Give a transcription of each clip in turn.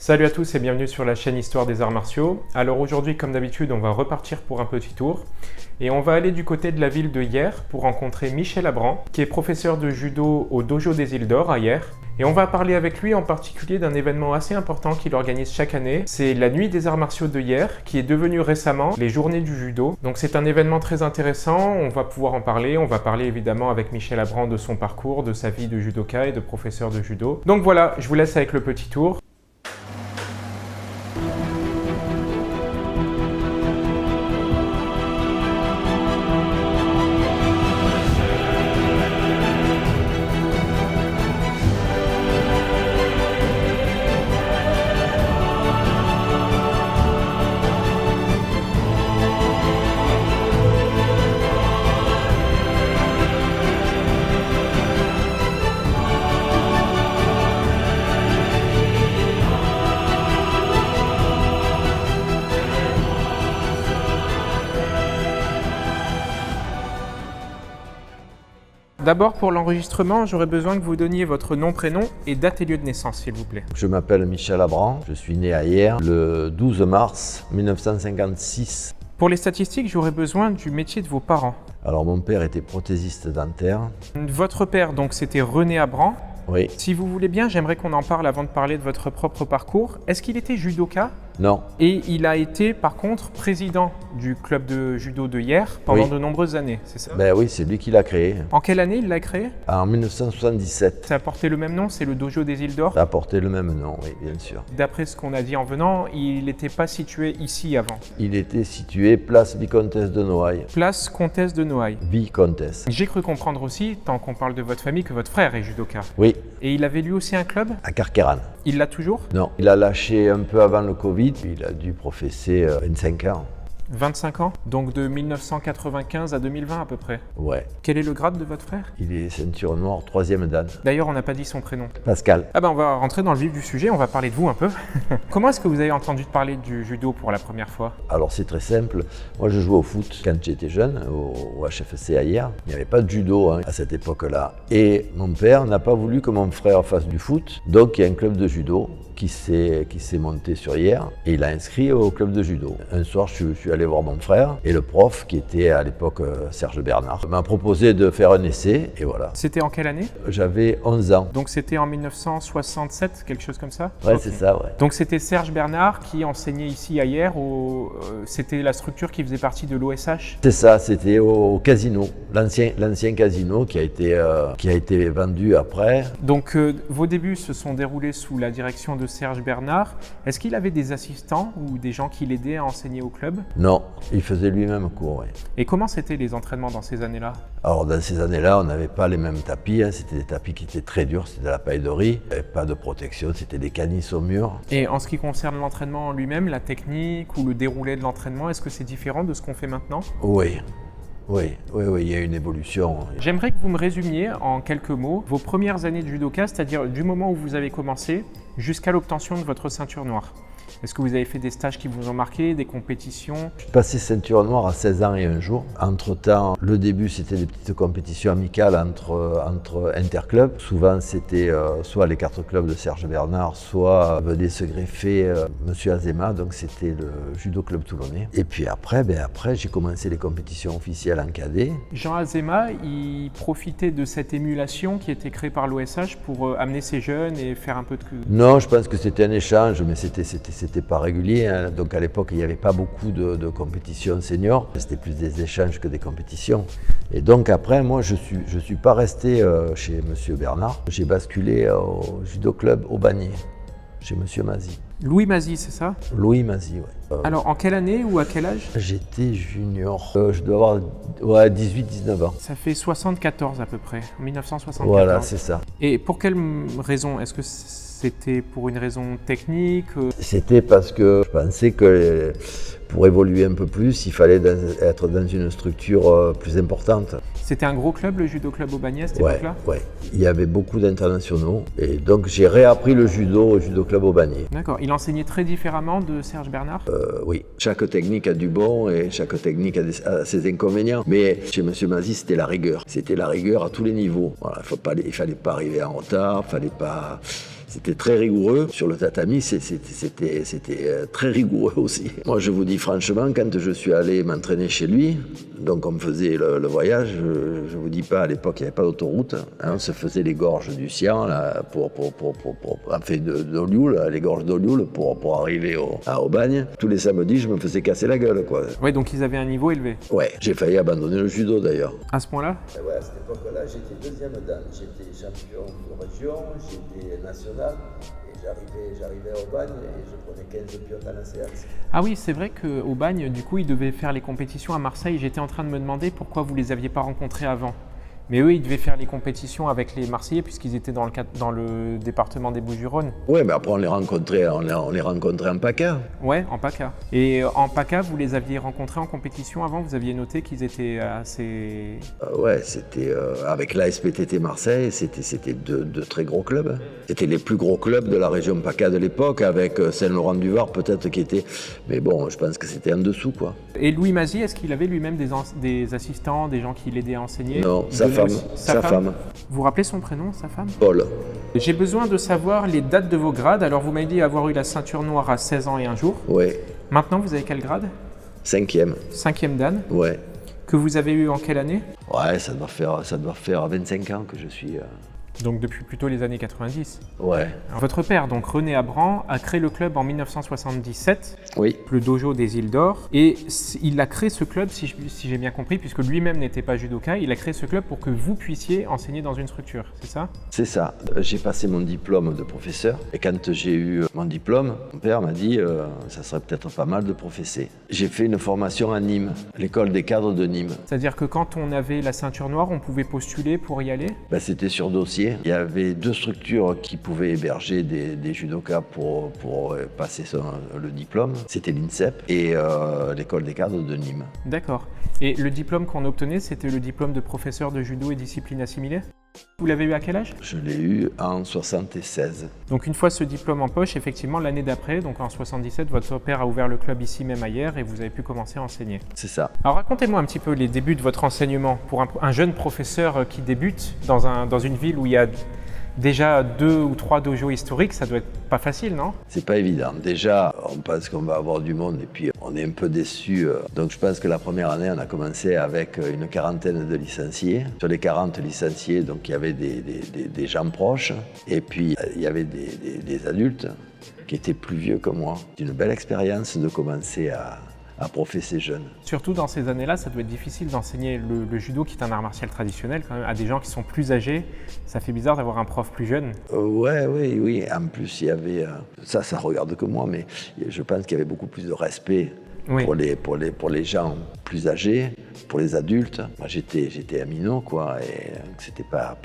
Salut à tous et bienvenue sur la chaîne Histoire des Arts Martiaux. Alors aujourd'hui, comme d'habitude, on va repartir pour un petit tour et on va aller du côté de la ville de Hyères pour rencontrer Michel Abran, qui est professeur de judo au Dojo des Îles d'Or à Hyères. Et on va parler avec lui en particulier d'un événement assez important qu'il organise chaque année. C'est la Nuit des Arts Martiaux de Hyères, qui est devenue récemment les Journées du Judo. Donc c'est un événement très intéressant, on va pouvoir en parler. On va parler évidemment avec Michel Abran de son parcours, de sa vie de judoka et de professeur de judo. Donc voilà, je vous laisse avec le petit tour. D'abord, pour l'enregistrement, j'aurais besoin que vous donniez votre nom, prénom et date et lieu de naissance, s'il vous plaît. Je m'appelle Michel Abran, je suis né à Hyères le 12 mars 1956. Pour les statistiques, j'aurais besoin du métier de vos parents. Alors mon père était prothésiste dentaire. Votre père, donc, c'était René Abran. Oui. Si vous voulez bien, j'aimerais qu'on en parle avant de parler de votre propre parcours. Est-ce qu'il était judoka ? Non. Et il a été, par contre, président du club de judo de Hyères pendant de nombreuses années, c'est ça ? Ben oui, c'est lui qui l'a créé. En quelle année il l'a créé ? En 1977. Ça a porté le même nom, c'est le Dojo des Îles d'Or ? Ça a porté le même nom, oui, bien sûr. D'après ce qu'on a dit en venant, il n'était pas situé ici avant. Il était situé place Vicomtesse de Noailles. Place Comtesse de Noailles. Vicomtesse. J'ai cru comprendre aussi, tant qu'on parle de votre famille, que votre frère est judoka. Oui. Et il avait lui aussi un club ? À Carqueiranne. Il l'a toujours ? Non, il a lâché un peu avant le Covid, puis il a dû professer 25 ans. 25 ans, donc de 1995 à 2020 à peu près. Ouais. Quel est le grade de votre frère ? Il est ceinture noire, 3e dan. D'ailleurs, on n'a pas dit son prénom. Pascal. Ah ben, on va rentrer dans le vif du sujet, on va parler de vous un peu. Comment est-ce que vous avez entendu parler du judo pour la première fois ? Alors c'est très simple, moi je jouais au foot quand j'étais jeune, au HFC à Hyères. Il n'y avait pas de judo à cette époque-là. Et mon père n'a pas voulu que mon frère fasse du foot, donc il y a un club de judo qui s'est monté sur Hyères et il a inscrit au club de judo. Un soir, je suis allé voir mon frère et le prof, qui était à l'époque Serge Bernard, m'a proposé de faire un essai et voilà. C'était en quelle année ? J'avais 11 ans. Donc c'était en 1967, quelque chose comme ça ? Ouais, Okay. C'est ça, ouais. Donc c'était Serge Bernard qui enseignait ici à Hyères, c'était la structure qui faisait partie de l'OSH ? C'est ça, c'était au casino, l'ancien casino qui a été vendu après. Donc vos débuts se sont déroulés sous la direction de Serge Bernard. Est-ce qu'il avait des assistants ou des gens qui l'aidaient à enseigner au club ? Non, il faisait lui-même cours, oui. Et comment c'était les entraînements dans ces années-là ? Alors dans ces années-là, on n'avait pas les mêmes tapis, c'était des tapis qui étaient très durs, c'était de la paille de riz, il n'y avait pas de protection, c'était des canisses au mur. Et en ce qui concerne l'entraînement en lui-même, la technique ou le déroulé de l'entraînement, est-ce que c'est différent de ce qu'on fait maintenant ? Oui, il y a une évolution. J'aimerais que vous me résumiez en quelques mots vos premières années de judoka, c'est-à-dire du moment où vous avez commencé jusqu'à l'obtention de votre ceinture noire. Est-ce que vous avez fait des stages qui vous ont marqué, des compétitions ? Je suis passé ceinture noire à 16 ans et un jour. Entre-temps, le début, c'était des petites compétitions amicales entre interclubs. Souvent, c'était soit les 4 clubs de Serge Bernard, soit venait se greffer Monsieur Azema, donc c'était le judo club toulonnais. Et puis après, j'ai commencé les compétitions officielles en cadet. Jean Azema, il profitait de cette émulation qui était créée par l'OSH pour amener ces jeunes et faire un peu de... Non, je pense que c'était un échange, mais c'était pas régulier, hein. Donc à l'époque il n'y avait pas beaucoup de compétitions seniors, c'était plus des échanges que des compétitions. Et donc après moi je suis pas resté chez Monsieur Bernard, j'ai basculé au judo club au Bagné, chez Monsieur Mazy. Louis Mazy, c'est ça ? Louis Mazy, oui. Alors en quelle année ou à quel âge ? J'étais junior, je dois avoir 18-19 ans. Ça fait 74 à peu près, en 1974. Voilà, c'est ça. Et pour quelle raison ? Est-ce que c'était pour une raison technique ? C'était parce que je pensais que pour évoluer un peu plus, il fallait être dans une structure plus importante. C'était un gros club, le judo club au Bagné à cette époque-là ? Ouais. Il y avait beaucoup d'internationaux et donc j'ai réappris le judo au judo club au Bagné. D'accord. Il enseignait très différemment de Serge Bernard ? Oui. Chaque technique a du bon et chaque technique a ses inconvénients. Mais chez Monsieur Mazy, c'était la rigueur. C'était la rigueur à tous les niveaux. Voilà, il fallait pas arriver en retard, fallait pas... C'était très rigoureux. Sur le tatami, c'était très rigoureux aussi. Moi, je vous dis franchement, quand je suis allé m'entraîner chez lui, donc on me faisait le voyage, je vous dis pas, à l'époque, il n'y avait pas d'autoroute. On se faisait les gorges du Sian, là, enfin, d'Olioul, les gorges d'Olioul, pour arriver à Aubagne. Tous les samedis, je me faisais casser la gueule, quoi. Ouais, donc ils avaient un niveau élevé. Ouais, j'ai failli abandonner le judo, d'ailleurs. À ce point-là? Ouais, à cette époque-là, j'étais deuxième dan. J'étais champion de région, j'étais national, et j'arrivais à Aubagne et je prenais 15 pions dans la séance. Ah oui, c'est vrai qu'au Bagne, du coup, ils devaient faire les compétitions à Marseille. J'étais en train de me demander pourquoi vous les aviez pas rencontrés avant. Mais eux, ils devaient faire les compétitions avec les Marseillais puisqu'ils étaient dans le département des Bouches-du-Rhône. Ouais, mais après on les rencontrait en PACA. Ouais, en PACA. Et en PACA, vous les aviez rencontrés en compétition avant? Vous aviez noté qu'ils étaient assez... Ouais, c'était avec l'ASPTT Marseille, c'était de très gros clubs. C'était les plus gros clubs de la région PACA de l'époque, avec Saint-Laurent-du-Var peut-être qui était... Mais bon, je pense que c'était en dessous, quoi. Et Louis Mazy, est-ce qu'il avait lui-même des assistants, des gens qui l'aidaient à enseigner? Non, sa femme. Vous vous rappelez son prénom, sa femme? Paul. J'ai besoin de savoir les dates de vos grades. Alors, vous m'avez dit avoir eu la ceinture noire à 16 ans et un jour. Ouais. Maintenant, vous avez quel grade? 5e. 5e dan. Ouais. Que vous avez eu en quelle année? Ouais, ça doit faire 25 ans que je suis... Donc depuis plutôt les années 90. Ouais. Alors, votre père, donc René Abran, a créé le club en 1977, Oui. le dojo des Îles d'Or. Et il a créé ce club, si j'ai bien compris, puisque lui-même n'était pas judoka, il a créé ce club pour que vous puissiez enseigner dans une structure, c'est ça? C'est ça. J'ai passé mon diplôme de professeur. Et quand j'ai eu mon diplôme, mon père m'a dit ça serait peut-être pas mal de professer. J'ai fait une formation à Nîmes, l'école des cadres de Nîmes. C'est-à-dire que quand on avait la ceinture noire, on pouvait postuler pour y aller? Ben, c'était sur dossier. Il y avait 2 structures qui pouvaient héberger des judokas pour passer le diplôme. C'était l'INSEP et l'école des cadres de Nîmes. D'accord. Et le diplôme qu'on obtenait, c'était le diplôme de professeur de judo et discipline assimilée? Vous l'avez eu à quel âge? Je l'ai eu en 76. Donc une fois ce diplôme en poche, effectivement, l'année d'après, donc en 77, votre père a ouvert le club ici même à Hyères et vous avez pu commencer à enseigner. C'est ça. Alors racontez-moi un petit peu les débuts de votre enseignement. Pour un jeune professeur qui débute dans une ville où il y a déjà 2 ou 3 dojos historiques, ça doit être pas facile, non? C'est pas évident. Déjà, on pense qu'on va avoir du monde et puis on est un peu déçus. Donc je pense que la première année, on a commencé avec une quarantaine de licenciés. Sur les 40 licenciés, donc il y avait des gens proches et puis il y avait des adultes qui étaient plus vieux que moi. C'est une belle expérience de commencer à professer jeune. Surtout dans ces années-là, ça doit être difficile d'enseigner le judo, qui est un art martial traditionnel, quand même, à des gens qui sont plus âgés. Ça fait bizarre d'avoir un prof plus jeune. Oui. En plus, il y avait... ça regarde que moi, mais je pense qu'il y avait beaucoup plus de respect pour les gens plus âgés, pour les adultes. Moi, j'étais à minot, quoi, et c'était pas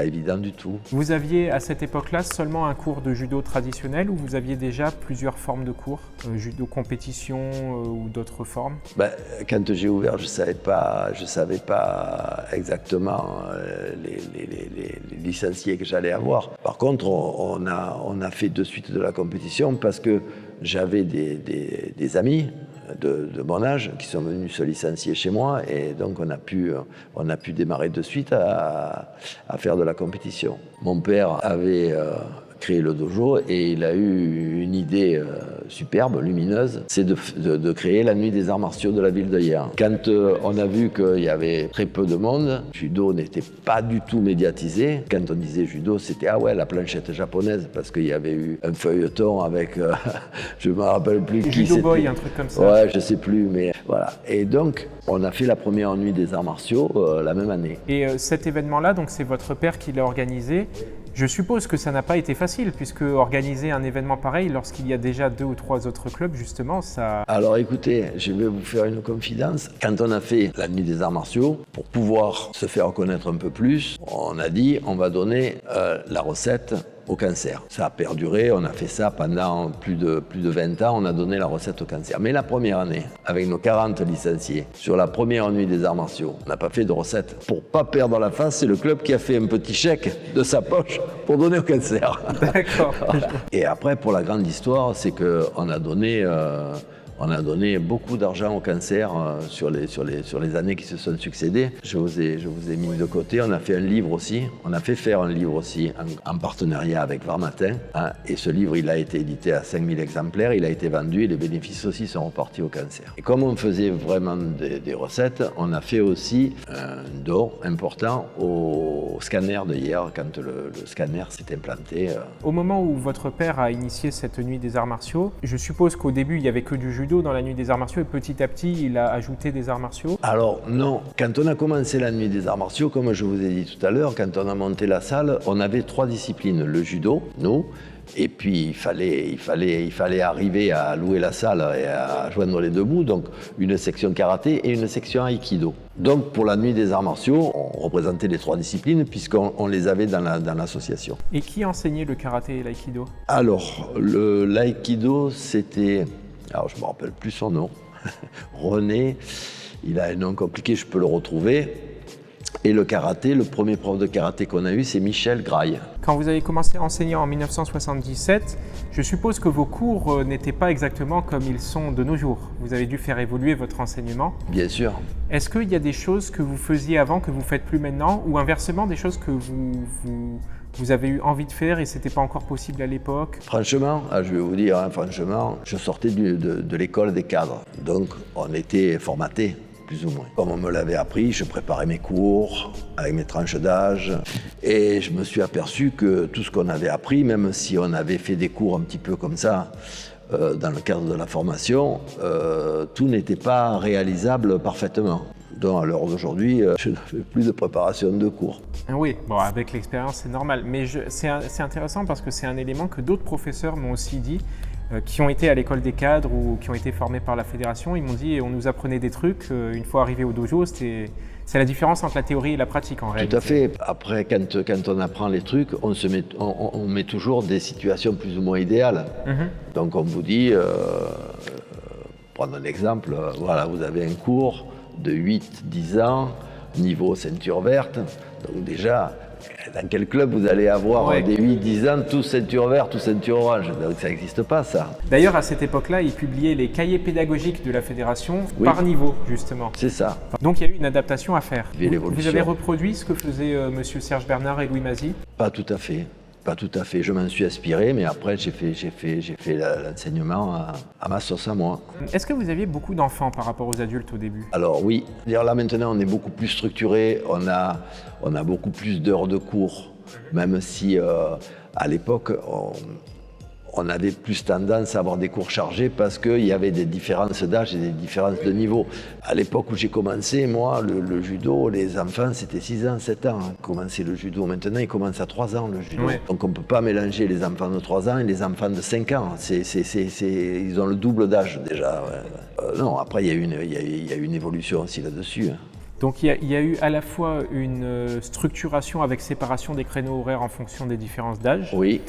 évident du tout. Vous aviez à cette époque-là seulement un cours de judo traditionnel ou vous aviez déjà plusieurs formes de cours, judo compétition ou d'autres formes? Quand j'ai ouvert, je savais pas exactement les licenciés que j'allais avoir. Par contre, on a fait de suite de la compétition parce que j'avais des amis de mon âge qui sont venus se licencier chez moi et donc on a pu démarrer de suite à faire de la compétition. Mon père avait créé le dojo et il a eu une idée superbe, lumineuse, c'est de créer la nuit des arts martiaux de la ville de Hyères. Quand on a vu qu'il y avait très peu de monde, judo n'était pas du tout médiatisé. Quand on disait judo, c'était la planchette japonaise parce qu'il y avait eu un feuilleton avec, je me rappelle plus qui Judo c'était. Boy, un truc comme ça. Ouais, je sais plus, mais voilà. Et donc, on a fait la première nuit des arts martiaux la même année. Et cet événement-là, donc c'est votre père qui l'a organisé. Je suppose que ça n'a pas été facile, puisque organiser un événement pareil, lorsqu'il y a déjà 2 ou 3 autres clubs, justement, ça... Alors écoutez, je vais vous faire une confidence. Quand on a fait la nuit des arts martiaux, pour pouvoir se faire connaître un peu plus, on a dit on va donner la recette au cancer. Ça a perduré, on a fait ça pendant plus de 20 ans, on a donné la recette au cancer. Mais la première année, avec nos 40 licenciés, sur la première nuit des arts martiaux, on n'a pas fait de recette. Pour pas perdre la face, c'est le club qui a fait un petit chèque de sa poche pour donner au cancer. D'accord. Et après, pour la grande histoire, c'est qu'on a donné... On a donné beaucoup d'argent au cancer sur les années qui se sont succédées. Je vous ai mis de côté. On a fait un livre aussi. On a fait faire un livre aussi en partenariat avec Varmatin. Hein, et ce livre, il a été édité à 5000 exemplaires. Il a été vendu et les bénéfices aussi sont repartis au cancer. Et comme on faisait vraiment des recettes, on a fait aussi un don important au scanner de hier, quand le scanner s'est implanté. Au moment où votre père a initié cette nuit des arts martiaux, je suppose qu'au début, il n'y avait que du judo dans la nuit des arts martiaux et petit à petit, il a ajouté des arts martiaux? Alors non, quand on a commencé la nuit des arts martiaux, comme je vous ai dit tout à l'heure, quand on a monté la salle, on avait 3 disciplines. Le judo, nous, et puis il fallait arriver à louer la salle et à joindre les deux bouts, donc une section karaté et une section aïkido. Donc pour la nuit des arts martiaux, on représentait les 3 disciplines puisqu'on les avait dans l'association. Et qui enseignait le karaté et l'aïkido? Alors l'aïkido c'était, alors je ne me rappelle plus son nom, René, il a un nom compliqué, je peux le retrouver. Et le karaté, le premier prof de karaté qu'on a eu, c'est Michel Graille. Quand vous avez commencé à enseigner en 1977, je suppose que vos cours n'étaient pas exactement comme ils sont de nos jours. Vous avez dû faire évoluer votre enseignement. Bien sûr. Est-ce qu'il y a des choses que vous faisiez avant que vous ne faites plus maintenant, ou inversement des choses que vous avez eu envie de faire et ce n'était pas encore possible à l'époque? Franchement, je vais vous dire, franchement, je sortais de l'école des cadres, donc on était formatés. Plus ou moins. Comme on me l'avait appris, je préparais mes cours avec mes tranches d'âge et je me suis aperçu que tout ce qu'on avait appris, même si on avait fait des cours un petit peu comme ça dans le cadre de la formation, tout n'était pas réalisable parfaitement. Donc à l'heure d'aujourd'hui, je ne fais plus de préparation de cours. Oui, bon, avec l'expérience c'est normal, mais c'est intéressant parce que c'est un élément que d'autres professeurs m'ont aussi dit, qui ont été à l'école des cadres ou qui ont été formés par la fédération. Ils m'ont dit, on nous apprenait des trucs, une fois arrivé au dojo, c'est la différence entre la théorie et la pratique en réalité. Tout à fait. Après, quand on apprend les trucs, on met toujours des situations plus ou moins idéales. Donc on vous dit, prendre un exemple, voilà, vous avez un cours de 8-10 ans, niveau ceinture verte, donc déjà, dans quel club vous allez avoir des 8-10 ans, tous ceinture verte, tous ceinture orange? Donc ça n'existe pas, ça. D'ailleurs, à cette époque-là, ils publiaient les cahiers pédagogiques de la fédération par niveau, justement. C'est ça. Donc il y a eu une adaptation à faire. Vous avez reproduit ce que faisaient monsieur Serge Bernard et Louis Mazy? Pas tout à fait. Pas tout à fait. Je m'en suis inspiré, mais après, j'ai fait l'enseignement à ma sauce à moi. Est-ce que vous aviez beaucoup d'enfants par rapport aux adultes au début? Alors oui. Là, maintenant, on est beaucoup plus structuré. On a beaucoup plus d'heures de cours, même si à l'époque, on avait plus tendance à avoir des cours chargés parce qu'il y avait des différences d'âge et des différences de niveau. À l'époque où j'ai commencé, moi, le judo, les enfants, c'était 6 ans, 7 ans. Commencer le judo. Maintenant, ils commencent à 3 ans, le judo. Donc, on ne peut pas mélanger les enfants de 3 ans et les enfants de 5 ans. Ils ont le double d'âge, déjà. Non, après, il y a eu une évolution aussi là-dessus. Donc, il y a eu à la fois une structuration avec séparation des créneaux horaires en fonction des différences d'âge. Oui.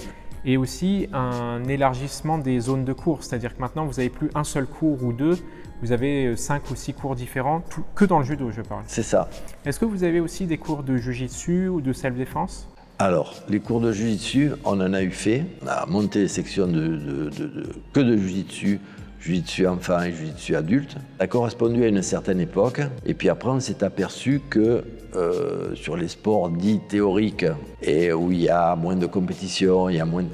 Et aussi un élargissement des zones de cours, c'est-à-dire que maintenant vous n'avez plus un seul cours ou 2, vous avez 5 ou 6 cours différents, que dans le judo je parle. C'est ça. Est-ce que vous avez aussi des cours de jiu-jitsu ou de self-défense? Alors, les cours de jiu-jitsu, on en a eu fait. On a monté les sections que de jiu-jitsu enfant et jiu-jitsu adulte. Ça a correspondu à une certaine époque. Et puis après, on s'est aperçu que sur les sports dits théoriques et où il y a moins de compétition,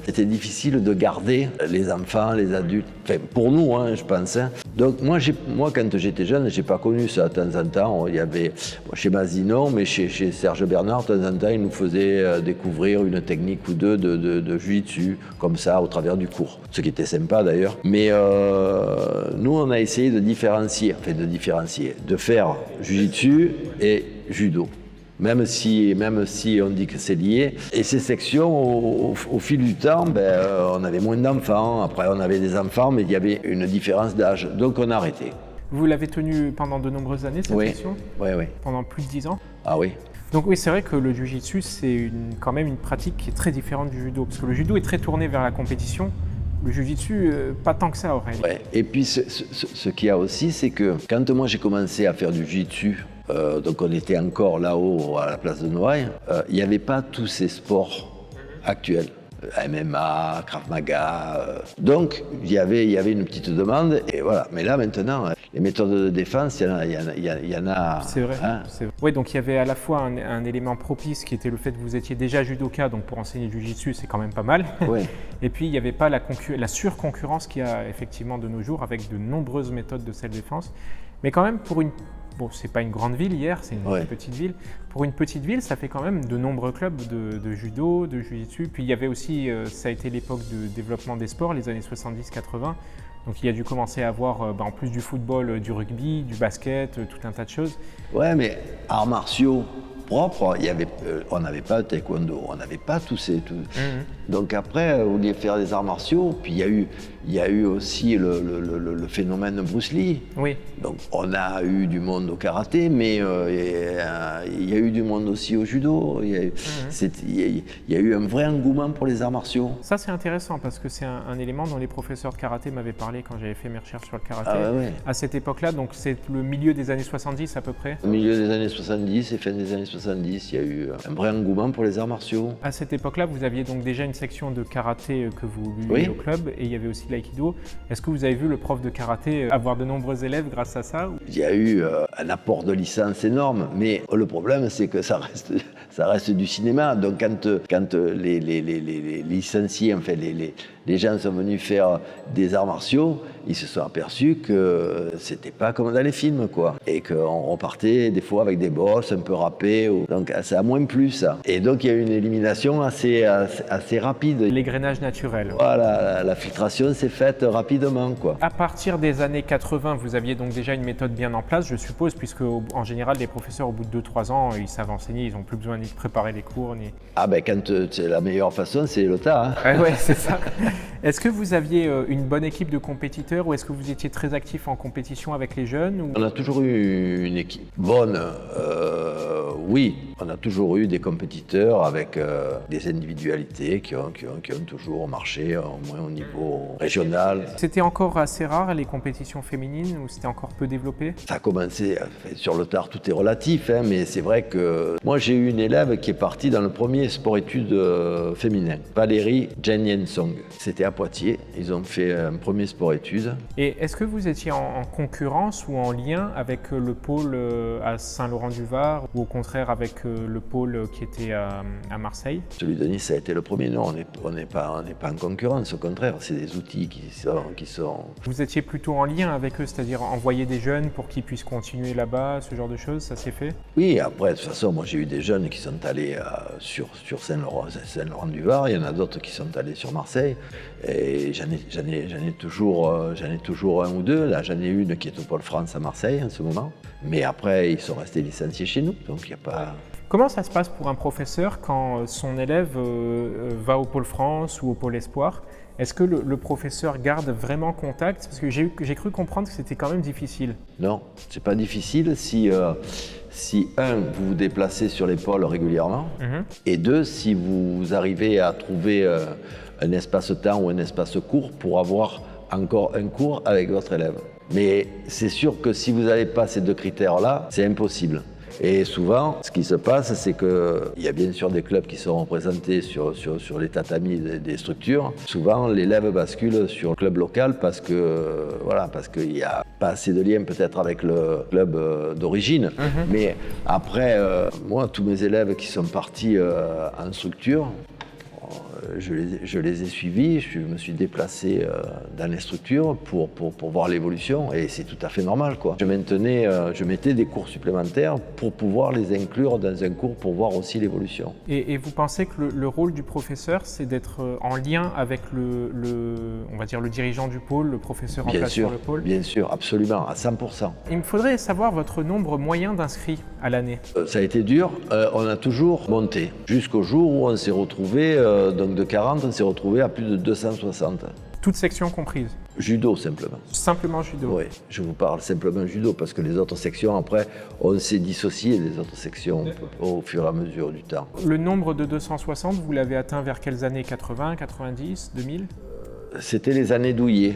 c'était difficile de garder les enfants, les adultes. Enfin, pour nous, je pense. Donc moi, quand j'étais jeune, j'ai pas connu ça. De temps en temps, il y avait chez Mazy non, mais chez Serge Bernard, de temps en temps, il nous faisait découvrir une technique ou deux de jiu-jitsu comme ça au travers du cours. Ce qui était sympa d'ailleurs. Mais nous, on a essayé de différencier, de faire jiu-jitsu et judo. Même si on dit que c'est lié. Et ces sections, au fil du temps, on avait moins d'enfants. Après, on avait des enfants, mais il y avait une différence d'âge. Donc, on a arrêté. Vous l'avez tenue pendant de nombreuses années, cette section? Oui. Pendant plus de 10 ans? Ah oui. Donc oui, c'est vrai que le jiu-jitsu, c'est quand même une pratique qui est très différente du judo. Parce que le judo est très tourné vers la compétition. Le jiu-jitsu, pas tant que ça, en réalité. Ouais. Et puis, ce qu'il y a aussi, c'est que quand moi, j'ai commencé à faire du jiu-jitsu, donc on était encore là-haut à la place de Noailles, il n'y avait pas tous ces sports actuels. MMA, Krav Maga. Donc, il y avait une petite demande, et voilà. Mais là, maintenant, les méthodes de défense, il y en a. C'est vrai. Hein. Oui, donc il y avait à la fois un élément propice qui était le fait que vous étiez déjà judoka, donc pour enseigner du jiu-jitsu, c'est quand même pas mal. Ouais. Et puis il n'y avait pas la surconcurrence qu'il y a effectivement de nos jours avec de nombreuses méthodes de self-défense. Mais quand même, bon, c'est pas une grande ville hier, c'est une petite ville. Pour une petite ville, ça fait quand même de nombreux clubs de judo, de jiu-jitsu. Puis il y avait aussi, ça a été l'époque de développement des sports, les années 70-80. Donc il y a dû commencer à avoir, en plus du football, du rugby, du basket, tout un tas de choses. Ouais, mais arts martiaux propres, on n'avait pas le taekwondo, on n'avait pas tous ces... Donc après, vous vouliez faire des arts martiaux, puis il y a eu aussi le phénomène Bruce Lee. Oui. Donc on a eu du monde au karaté, mais il y a eu du monde aussi au judo. Il y a eu un vrai engouement pour les arts martiaux. Ça c'est intéressant parce que c'est un élément dont les professeurs de karaté m'avaient parlé quand j'avais fait mes recherches sur le karaté. Ah ouais. À cette époque-là, donc c'est le milieu des années 70 à peu près. Au milieu des années 70 et fin des années 70, il y a eu un vrai engouement pour les arts martiaux. À cette époque-là, vous aviez donc déjà une section de karaté que vous vouliez au club et il y avait aussi l'aïkido. Est-ce que vous avez vu le prof de karaté avoir de nombreux élèves grâce à ça? Il y a eu un apport de licence énorme, mais le problème c'est que ça reste du cinéma. Donc quand les licenciés, enfin les gens sont venus faire des arts martiaux, ils se sont aperçus que c'était pas comme dans les films, quoi. Et qu'on repartait des fois avec des bosses un peu râpées. Donc ça a moins plu, ça. Et donc il y a eu une élimination assez rapide. L'égrenage naturel. Voilà, la filtration s'est faite rapidement, quoi. À partir des années 80, vous aviez donc déjà une méthode bien en place, je suppose, puisque en général, les professeurs, au bout de 2-3 ans, ils savent enseigner, ils n'ont plus besoin ni de préparer les cours, ni... Ah ben quand c'est la meilleure façon, c'est le tas. Hein. Ouais, c'est ça. Est-ce que vous aviez une bonne équipe de compétiteurs ou est-ce que vous étiez très actif en compétition avec les jeunes ou... On a toujours eu une équipe bonne, oui. On a toujours eu des compétiteurs avec des individualités qui ont toujours marché, au moins au niveau régional. C'était encore assez rare les compétitions féminines ou c'était encore peu développé? Ça a commencé, sur le tard tout est relatif, hein, mais c'est vrai que moi j'ai eu une élève qui est partie dans le premier sport-études féminin, Valérie Jen-Yen-Song. C'était à Poitiers, ils ont fait un premier sport-études. Et est-ce que vous étiez en concurrence ou en lien avec le pôle à Saint-Laurent-du-Var ou au contraire avec le pôle qui était à Marseille? Celui de Nice, ça a été le premier. Non, on n'est pas en concurrence, au contraire, c'est des outils qui sont... Vous étiez plutôt en lien avec eux, c'est-à-dire envoyer des jeunes pour qu'ils puissent continuer là-bas, ce genre de choses, ça s'est fait? Oui, après, de toute façon, moi j'ai eu des jeunes qui sont allés sur Saint-Laurent-du-Var, il y en a d'autres qui sont allés sur Marseille, et j'en ai toujours un ou deux. Là, j'en ai une qui est au Pôle France à Marseille en ce moment, mais après, ils sont restés licenciés chez nous, donc il n'y a pas... Comment ça se passe pour un professeur quand son élève va au Pôle France ou au Pôle Espoir? Est-ce que le professeur garde vraiment contact? Parce que j'ai cru comprendre que c'était quand même difficile. Non, c'est pas difficile si un, vous vous déplacez sur les pôles régulièrement, et deux, si vous arrivez à trouver un espace-temps ou un espace-cours pour avoir encore un cours avec votre élève. Mais c'est sûr que si vous n'avez pas ces deux critères-là, c'est impossible. Et souvent, ce qui se passe, c'est qu'il y a bien sûr des clubs qui sont représentés sur les tatamis des structures. Souvent, l'élève bascule sur le club local parce qu'il n'y a pas assez de lien peut-être avec le club d'origine. Mais après, moi, tous mes élèves qui sont partis en structure, je les ai suivis, je me suis déplacé dans les structures pour voir l'évolution et c'est tout à fait normal, quoi. Je mettais des cours supplémentaires pour pouvoir les inclure dans un cours pour voir aussi l'évolution. Et vous pensez que le rôle du professeur, c'est d'être en lien avec on va dire le dirigeant du pôle, le professeur en place sur le pôle? Bien sûr, absolument, à 100%. Il me faudrait savoir votre nombre moyen d'inscrits à l'année. Ça a été dur, on a toujours monté jusqu'au jour où on s'est retrouvé donc de 40, on s'est retrouvé à plus de 260. Toutes sections comprises? Judo, simplement. Simplement judo? Oui, je vous parle simplement judo, parce que les autres sections, après, on s'est dissocié des autres sections au fur et à mesure du temps. Le nombre de 260, vous l'avez atteint vers quelles années? 80, 90, 2000? C'était les années Douillet.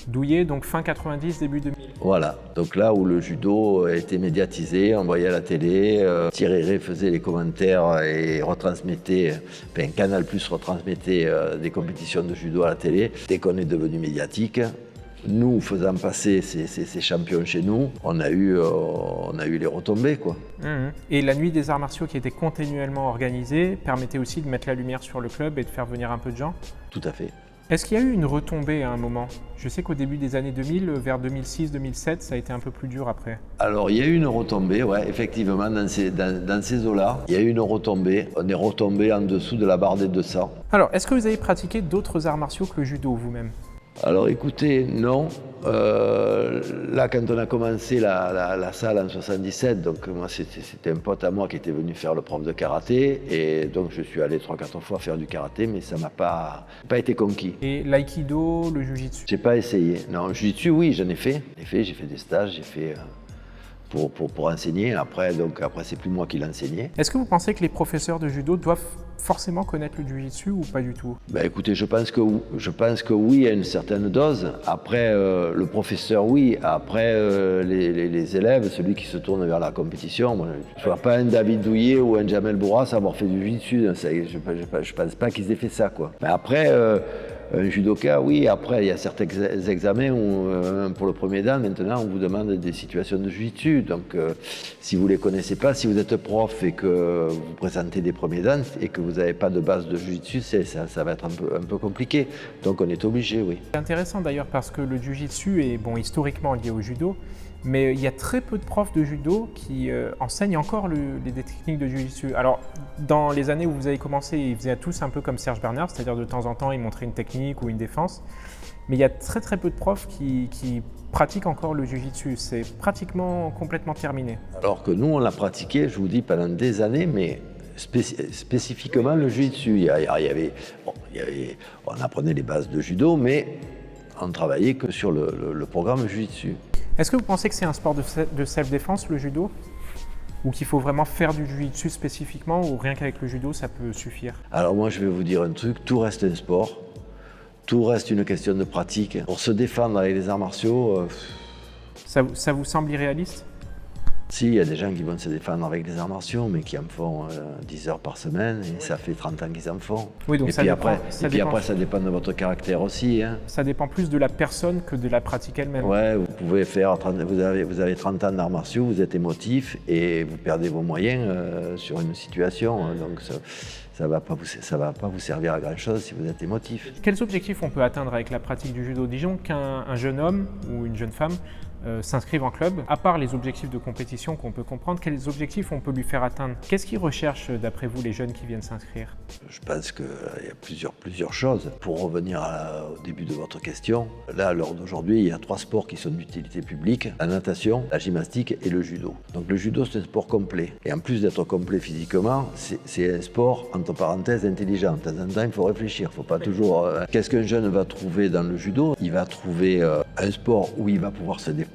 Douillet, donc fin 90, début 2000. Voilà, donc là où le judo a été médiatisé, on voyait à la télé, Thierry Rey faisait les commentaires et retransmettait, enfin Canal+ retransmettait des compétitions de judo à la télé. Dès qu'on est devenu médiatique, nous faisant passer ces champions chez nous, on a eu les retombées, quoi. Et la nuit des arts martiaux qui était continuellement organisée permettait aussi de mettre la lumière sur le club et de faire venir un peu de gens? Tout à fait. Est-ce qu'il y a eu une retombée à un moment? Je sais qu'au début des années 2000, vers 2006-2007, ça a été un peu plus dur après. Alors il y a eu une retombée, ouais, effectivement, dans ces eaux-là, il y a eu une retombée. On est retombé en dessous de la barre des 200. Alors, est-ce que vous avez pratiqué d'autres arts martiaux que le judo vous-même? Alors écoutez, non. Là, quand on a commencé la salle en 77, donc moi c'était un pote à moi qui était venu faire le prof de karaté, et donc je suis allé 3-4 fois faire du karaté, mais ça m'a pas été conquis. Et l'aïkido, le jujitsu? J'ai pas essayé. Non, jujitsu, oui, j'en ai fait. J'ai fait des stages, j'ai fait pour enseigner. Après c'est plus moi qui l'enseignais. Est-ce que vous pensez que les professeurs de judo doivent forcément connaître le jujitsu ou pas du tout? Ben écoutez, je pense que oui, à une certaine dose. Après, le professeur, oui. Après, les élèves, celui qui se tourne vers la compétition, moi, je ne vois pas un David Douillet ou un Jamel Bourras avoir fait du jujitsu. Je pense pas qu'ils aient fait ça, quoi. Mais après, un judoka, oui. Après, il y a certains examens où, pour le premier dan, maintenant, on vous demande des situations de jujitsu. Donc, si vous ne les connaissez pas, si vous êtes prof et que vous présentez des premiers dan et que vous n'avez pas de base de jujitsu, ça va être un peu compliqué. Donc, on est obligé, oui. C'est intéressant d'ailleurs parce que le jujitsu est historiquement lié au judo, mais il y a très peu de profs de judo qui enseignent encore des techniques de jujitsu. Alors, dans les années où vous avez commencé, ils faisaient tous un peu comme Serge Bernard, c'est-à-dire de temps en temps, ils montraient une technique ou une défense. Mais il y a très très peu de profs qui pratiquent encore le jujitsu. C'est pratiquement complètement terminé. Alors que nous, on l'a pratiqué, je vous dis, pendant des années, mais spécifiquement le jujitsu. On apprenait les bases de judo, mais on travaillait que sur le programme jujitsu. Est-ce que vous pensez que c'est un sport de self-défense, le judo? Ou qu'il faut vraiment faire du jiu-jitsu spécifiquement, ou rien qu'avec le judo, ça peut suffire? Alors moi, je vais vous dire un truc, tout reste un sport, tout reste une question de pratique. Pour se défendre avec les arts martiaux... Ça vous semble irréaliste? Si, il y a des gens qui vont se défendre avec les arts martiaux, mais qui en font 10 heures par semaine, et ça fait 30 ans qu'ils en font. Oui, donc Après, ça dépend de votre caractère aussi. Hein. Ça dépend plus de la personne que de la pratique elle-même. Ouais, vous avez 30 ans d'arts martiaux, vous êtes émotif, et vous perdez vos moyens sur une situation, hein, donc ça va pas vous servir à grand-chose si vous êtes émotif. Quels objectifs on peut atteindre avec la pratique du judo? Disons qu'un jeune homme ou une jeune femme s'inscrivent en club. À part les objectifs de compétition qu'on peut comprendre, quels objectifs on peut lui faire atteindre? Qu'est-ce qu'ils recherchent d'après vous les jeunes qui viennent s'inscrire? Je pense qu'il y a plusieurs choses. Pour revenir au début de votre question, là, à l'heure d'aujourd'hui, il y a 3 sports qui sont d'utilité publique: la natation, la gymnastique et le judo. Donc le judo, c'est un sport complet. Et en plus d'être complet physiquement, c'est un sport, entre parenthèses, intelligent. De temps en temps, il faut réfléchir. Il faut pas toujours... Qu'est-ce qu'un jeune va trouver dans le judo? Il va trouver un sport où il va pouvoir se dépenser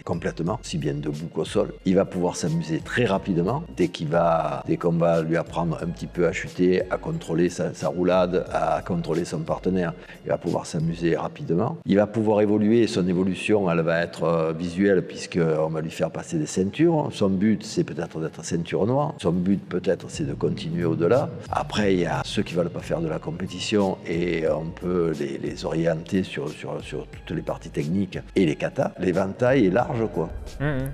complètement, si bien debout qu'au sol. Il va pouvoir s'amuser très rapidement. Dès qu'on va lui apprendre un petit peu à chuter, à contrôler sa roulade, à contrôler son partenaire, il va pouvoir s'amuser rapidement. Il va pouvoir évoluer. Son évolution, elle va être visuelle, puisqu'on va lui faire passer des ceintures. Son but, c'est peut-être d'être ceinture noire. Son but, peut-être, c'est de continuer au-delà. Après, il y a ceux qui ne veulent pas faire de la compétition, et on peut les orienter sur toutes les parties techniques et les katas. L'éventail est large, quoi.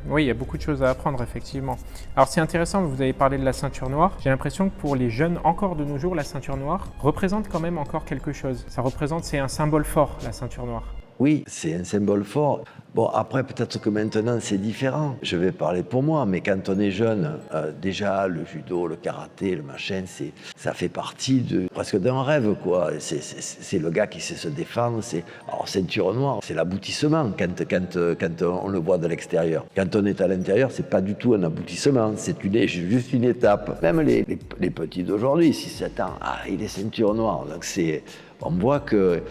Oui, il y a beaucoup de choses à apprendre, effectivement. Alors c'est intéressant, vous avez parlé de la ceinture noire. J'ai l'impression que pour les jeunes, encore de nos jours, la ceinture noire représente quand même encore quelque chose. C'est un symbole fort, la ceinture noire. Oui, c'est un symbole fort. Bon, après, peut-être que maintenant, c'est différent. Je vais parler pour moi, mais quand on est jeune, déjà, le judo, le karaté, le machin, ça fait partie presque d'un rêve, quoi. C'est le gars qui sait se défendre. Alors, ceinture noire, c'est l'aboutissement quand on le voit de l'extérieur. Quand on est à l'intérieur, c'est pas du tout un aboutissement. C'est juste une étape. Même les petits d'aujourd'hui, 6-7 ans, il est ceinture noire. Donc, on voit que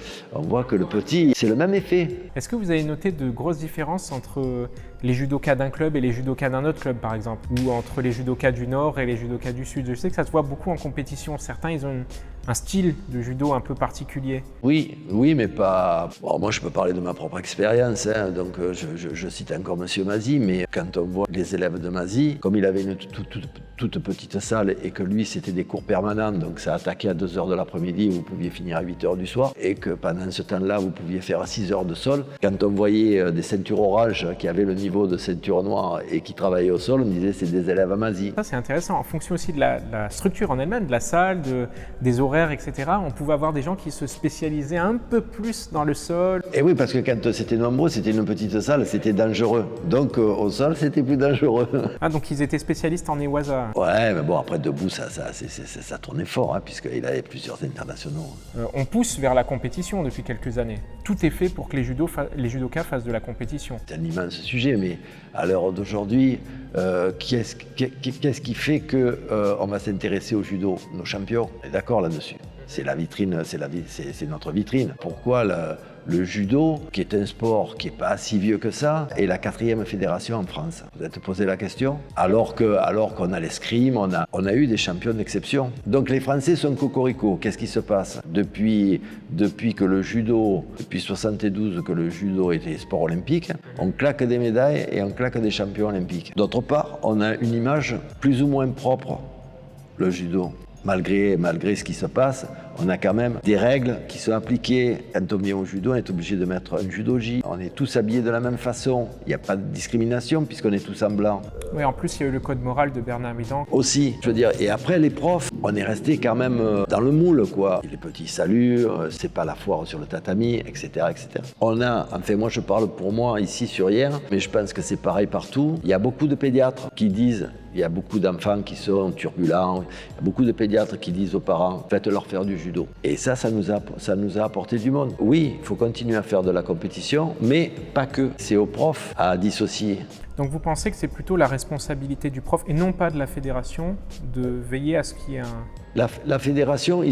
le petit, c'est le même effet. Est-ce que vous avez noté de grosses différences entre les judokas d'un club et les judokas d'un autre club, par exemple, ou entre les judokas du Nord et les judokas du Sud? Je sais que ça se voit beaucoup en compétition. Certains, ils ont un style de judo un peu particulier. Oui, mais pas... Bon, moi, je peux parler de ma propre expérience, hein, donc je cite encore Monsieur Mazy, mais quand on voit les élèves de Mazy, comme il avait une toute petite salle et que lui, c'était des cours permanents, donc ça attaquait à 2h de l'après-midi, vous pouviez finir à 8h du soir, et que pendant ce temps-là, vous pouviez faire 6 heures de sol. Quand on voyait des ceintures orange qui avaient le niveau de ceinture noire et qui travaillaient au sol, on disait c'est des élèves à Mazy. Ça, c'est intéressant. En fonction aussi de la structure en elle-même, de la salle, des horaires, etc., on pouvait avoir des gens qui se spécialisaient un peu plus dans le sol. Et oui, parce que quand c'était nombreux, c'était une petite salle, c'était dangereux. Donc au sol, c'était plus dangereux. Ah, donc ils étaient spécialistes en Ewaza. Ouais, mais bon, après debout, ça tournait fort, hein, puisqu'il avait plusieurs internationaux. On pousse vers la compétition depuis quelques années. Tout est fait pour que les judokas fassent de la compétition. C'est un immense sujet, mais à l'heure d'aujourd'hui, qu'est-ce qui fait qu'on va s'intéresser au judo? Nos champions, on est d'accord là-dessus. C'est la vitrine, c'est notre vitrine. Pourquoi le judo, qui est un sport qui n'est pas si vieux que ça, est la 4e fédération en France? Vous êtes posé la question? Alors qu'on a l'escrime, on a eu des champions d'exception. Donc les Français sont cocorico. Qu'est-ce qui se passe? Depuis que le judo, depuis 72 que le judo était sport olympique, on claque des médailles et on claque des champions olympiques. D'autre part, on a une image plus ou moins propre, le judo. Malgré ce qui se passe, on a quand même des règles qui sont appliquées. Quand on vient au judo, on est obligé de mettre un judogi. On est tous habillés de la même façon. Il n'y a pas de discrimination puisqu'on est tous en blanc. Oui, en plus, il y a eu le code moral de Bernard Midan. Aussi, je veux dire. Et après, les profs, on est resté quand même dans le moule, quoi. Les petits saluts, c'est pas la foire sur le tatami, etc., etc. Moi, je parle pour moi ici sur Hyères, mais je pense que c'est pareil partout. Il y a beaucoup de pédiatres qui disent, il y a beaucoup d'enfants qui sont turbulents, il y a beaucoup de pédiatres qui disent aux parents, faites-leur faire du judo. Et ça nous a apporté du monde. Oui, il faut continuer à faire de la compétition, mais pas que. C'est aux profs à dissocier. Donc vous pensez que c'est plutôt la responsabilité du prof et non pas de la fédération de veiller à ce qu'il y ait un... La fédération,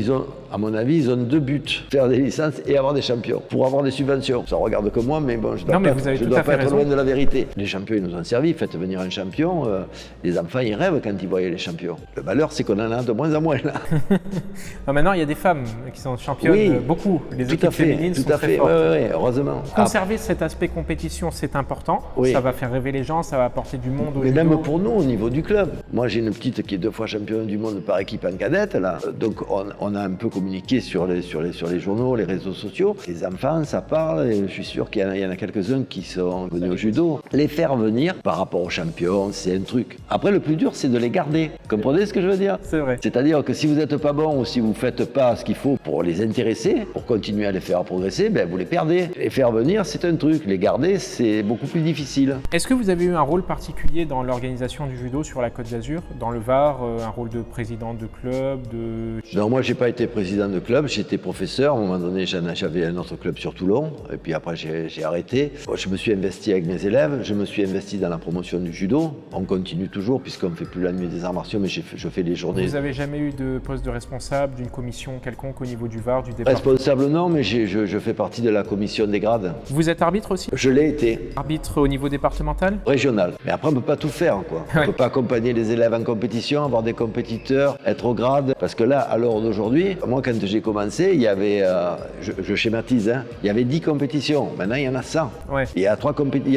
à mon avis, ils ont 2 buts. Faire des licences et avoir des champions. Pour avoir des subventions. Ça regarde que moi, mais bon, je ne dois pas être loin de la vérité. Les champions, ils nous ont servi. Faites venir un champion. Les enfants, ils rêvent quand ils voyaient les champions. Le malheur, c'est qu'on en a de moins en moins, là. Maintenant, il y a des femmes qui sont championnes, beaucoup. Les équipes féminines sont très fortes. Oui, heureusement. Conserver cet aspect compétition, c'est important. Oui. Ça va faire rêver les gens, ça va apporter du monde au judo. Mais même pour nous, au niveau du club. Moi, j'ai une petite qui est 2 fois championne du monde par équipe en cadette. Là. Donc on a un peu communiqué sur les journaux, les réseaux sociaux. Les enfants, ça parle, et je suis sûr qu'il y en a quelques-uns qui sont venus au judo. Les faire venir par rapport aux champions, c'est un truc. Après, le plus dur, c'est de les garder. Comprenez ce que je veux dire? C'est vrai. C'est-à-dire que si vous n'êtes pas bon ou si vous ne faites pas ce qu'il faut pour les intéresser, pour continuer à les faire progresser, ben, vous les perdez. Les faire venir, c'est un truc. Les garder, c'est beaucoup plus difficile. Est-ce que vous avez eu un rôle particulier dans l'organisation du judo sur la Côte d'Azur, dans le Var, un rôle de président de club, Non, moi, j'ai pas été président de club, j'étais professeur. À un moment donné, j'avais un autre club sur Toulon, et puis après, j'ai arrêté. Je me suis investi avec mes élèves, je me suis investi dans la promotion du judo. On continue toujours, puisqu'on ne fait plus la nuit des arts martiaux, mais je fais les journées. Vous n'avez jamais eu de poste de responsable d'une commission quelconque au niveau du Var, du département? Responsable, non, mais je fais partie de la commission des grades. Vous êtes arbitre aussi? Je l'ai été. Arbitre au niveau départemental? Régional. Mais après, on ne peut pas tout faire, quoi. On ne peut pas accompagner les élèves en compétition, avoir des compétiteurs, être au grade, parce que là, à l'heure d'aujourd'hui, moi, quand j'ai commencé, il y avait, je schématise, hein, il y avait 10 compétitions. Maintenant, il y en a 100. Ouais. Il y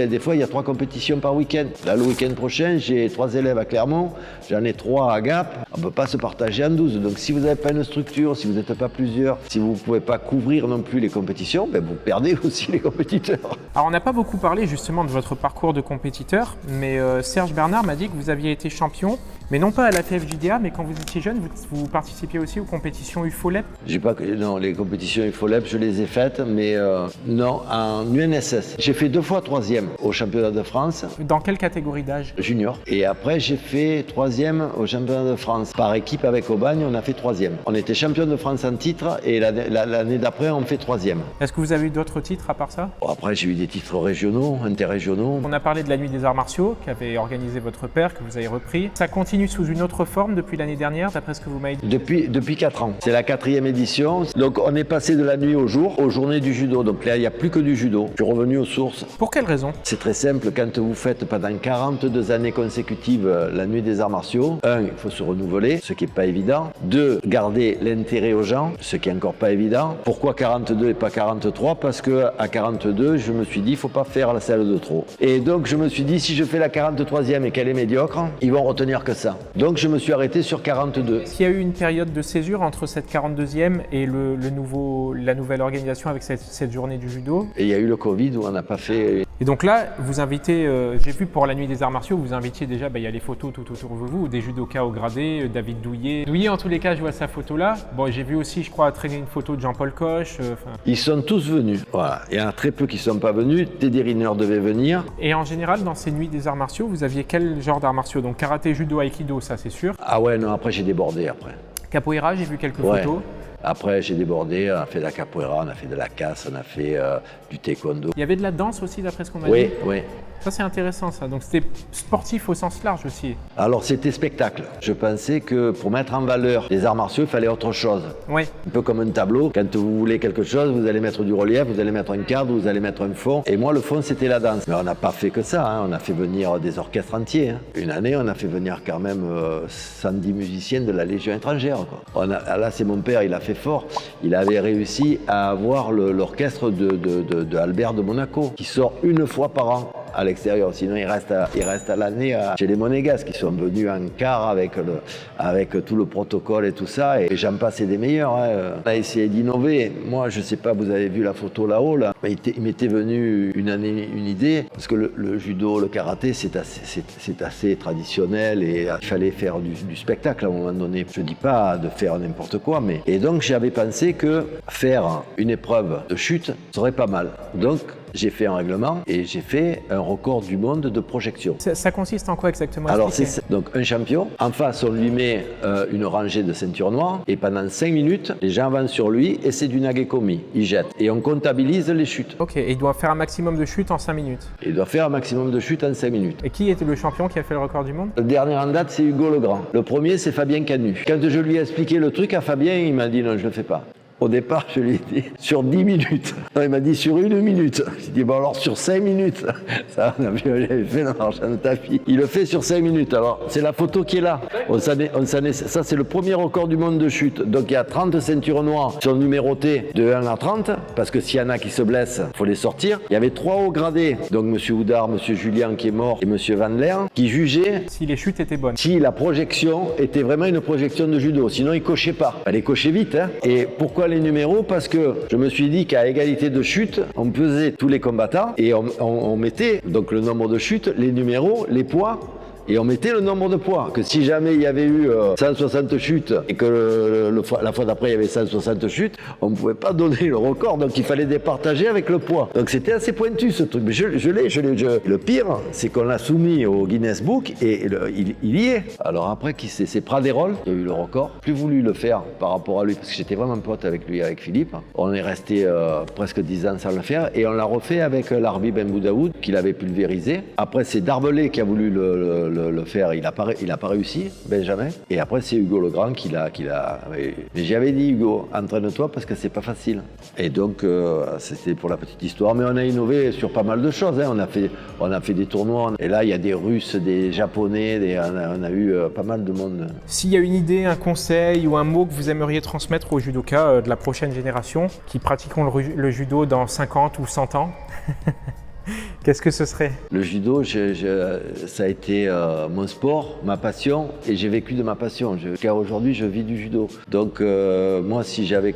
a des fois, il y a 3 compétitions par week-end. Là, le week-end prochain, j'ai 3 élèves à Clermont, j'en ai 3 à Gap. On ne peut pas se partager en 12. Donc, si vous n'avez pas une structure, si vous n'êtes pas plusieurs, si vous ne pouvez pas couvrir non plus les compétitions, ben, vous perdez aussi les compétiteurs. Alors, on n'a pas beaucoup parlé justement de votre parcours de compétiteur, mais Serge Bernard m'a dit que vous aviez été champion, mais non pas à la FFJDA, mais quand vous étiez jeune, vous participiez aussi aux compétitions UFOLEP? Non, les compétitions UFOLEP, je les ai faites, mais non, en UNSS. J'ai fait 2 fois 3e au championnat de France. Dans quelle catégorie d'âge? Junior. Et après, j'ai fait 3e au championnat de France. Par équipe avec Aubagne, on a fait 3e. On était champion de France en titre et l'année d'après, on fait 3e. Est-ce que vous avez eu d'autres titres à part ça? Après, j'ai eu des titres régionaux, interrégionaux. On a parlé de la nuit Nuit des Arts Martiaux qu'avait organisé votre père, que vous avez repris. Ça continue sous une autre forme depuis l'année dernière, d'après ce que vous m'avez dit? Depuis 4 ans. C'est la 4e édition. Donc on est passé de la nuit au jour, aux journées du judo. Donc là, il n'y a plus que du judo. Je suis revenu aux sources. Pour quelle raison? C'est très simple. Quand vous faites pendant 42 années consécutives la Nuit des Arts Martiaux, 1, il faut se renouveler, ce qui n'est pas évident. 2, garder l'intérêt aux gens, ce qui est encore pas évident. Pourquoi 42 et pas 43? Parce qu'à 42, je me suis dit, il ne faut pas faire la salle de trop. Et donc je me suis dit, si je fais la 43e et qu'elle est médiocre, ils vont retenir que ça. Donc je me suis arrêté sur 42. Est-ce qu'il y a eu une période de césure entre cette 42e et la nouvelle organisation avec cette journée du judo? Et il y a eu le Covid où on n'a pas fait... Et donc là, vous invitez, j'ai vu pour la Nuit des Arts Martiaux, vous invitiez déjà, il y a les photos tout autour de vous, des judokas au gradé, David Douillet. Douillet, en tous les cas, je vois sa photo là. Bon, j'ai vu aussi, je crois, traîner une photo de Jean-Paul Coche. Ils sont tous venus. Voilà. Il y en a très peu qui ne sont pas venus. Teddy Riner devait venir. Et en général, dans ces Nuits des Arts Martiaux, vous aviez quel genre d'arts martiaux? Donc karaté, judo, aikido, ça c'est sûr. Ah ouais, non, après j'ai débordé après. Capoeira, j'ai vu quelques Ouais. photos. Après, j'ai débordé, on a fait de la capoeira, on a fait de la casse, on a fait du taekwondo. Il y avait de la danse aussi, d'après ce qu'on m'a dit. Oui, oui. Ça, c'est intéressant, ça. Donc, c'était sportif au sens large aussi. Alors, c'était spectacle. Je pensais que pour mettre en valeur les arts martiaux, il fallait autre chose. Oui. Un peu comme un tableau. Quand vous voulez quelque chose, vous allez mettre du relief, vous allez mettre un cadre, vous allez mettre un fond. Et moi, le fond, c'était la danse. Mais on n'a pas fait que ça. Hein. On a fait venir des orchestres entiers. Hein. Une année, on a fait venir quand même 110 musiciens de la Légion étrangère. Quoi. Là, c'est mon père, il a fait fort. Il avait réussi à avoir l'orchestre de Albert de Monaco, qui sort une fois par an à l'extérieur. Sinon, il reste à l'année chez les Monégasques, qui sont venus en quart avec tout le protocole et tout ça. Et j'en passe, c'est des meilleurs. Hein. On a essayé d'innover. Moi, je sais pas, vous avez vu la photo là-haut, là. Il m'était venu une année une idée, parce que le judo, le karaté, c'est assez traditionnel et il fallait faire du spectacle à un moment donné. Je dis pas de faire n'importe quoi, mais... Et donc, j'avais pensé que faire une épreuve de chute serait pas mal. Donc, j'ai fait un règlement et j'ai fait un record du monde de projection. Ça consiste en quoi exactement? Alors c'est donc un champion. En face, on lui met une rangée de ceintures noires et pendant 5 minutes, les gens avancent sur lui et c'est du nagekomi. Il jette et on comptabilise les chutes. Ok, et il doit faire un maximum de chutes en 5 minutes. Il doit faire un maximum de chutes en 5 minutes. Et qui était le champion qui a fait le record du monde? Le dernier en date, c'est Hugo Legrand. Le premier, c'est Fabien Canu. Quand je lui ai expliqué le truc à Fabien, il m'a dit non, je le fais pas. Au départ, je lui ai dit sur 10 minutes. Non, il m'a dit sur 1 minute. J'ai dit bon alors sur 5 minutes. Ça, on avait fait dans l'argent de tapis. Il le fait sur 5 minutes. Alors, c'est la photo qui est là. Ça, c'est le premier record du monde de chute. Donc, il y a 30 ceintures noires qui sont numérotées de 1 à 30, parce que s'il y en a qui se blessent, il faut les sortir. Il y avait 3 hauts gradés. Donc, M. Houdard, M. Julien qui est mort et M. Van Leer, qui jugeaient si les chutes étaient bonnes. Si la projection était vraiment une projection de judo. Sinon, ils cochaient pas. Il fallait cocher vite. Hein. Et pourquoi les numéros? Parce que je me suis dit qu'à égalité de chute, on pesait tous les combattants et on mettait donc le nombre de chutes, les numéros, les poids. Et on mettait le nombre de poids, que si jamais il y avait eu 160 chutes et que la fois d'après il y avait 160 chutes, on ne pouvait pas donner le record, donc il fallait départager avec le poids. Donc c'était assez pointu ce truc, mais je l'ai. Le pire, c'est qu'on l'a soumis au Guinness Book et il y est. Alors après, c'est Praderol qui a eu le record. Plus voulu le faire par rapport à lui, parce que j'étais vraiment pote avec lui, avec Philippe. On est resté presque 10 ans sans le faire et on l'a refait avec l'Arbi Ben Boudaoud, qu'il avait pulvérisé. Après, c'est Darbelé qui a voulu le faire, il a pas réussi, Benjamin. Et après, c'est Hugo Legrand qui l'a. Mais j'avais dit, Hugo, entraîne-toi parce que c'est pas facile. Et donc, c'était pour la petite histoire. Mais on a innové sur pas mal de choses. Hein. On a fait des tournois. Et là, il y a des Russes, des Japonais, on a eu pas mal de monde. S'il y a une idée, un conseil ou un mot que vous aimeriez transmettre aux judokas de la prochaine génération qui pratiqueront le judo dans 50 ou 100 ans, qu'est-ce que ce serait? Le judo, ça a été mon sport, ma passion, et j'ai vécu de ma passion. Car aujourd'hui, je vis du judo. Donc, moi, si j'avais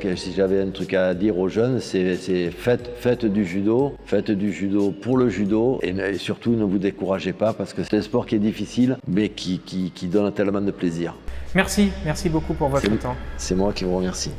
un truc à dire aux jeunes, c'est faites du judo pour le judo, et surtout, ne vous découragez pas, parce que c'est un sport qui est difficile, mais qui donne tellement de plaisir. Merci beaucoup pour votre temps. C'est moi qui vous remercie.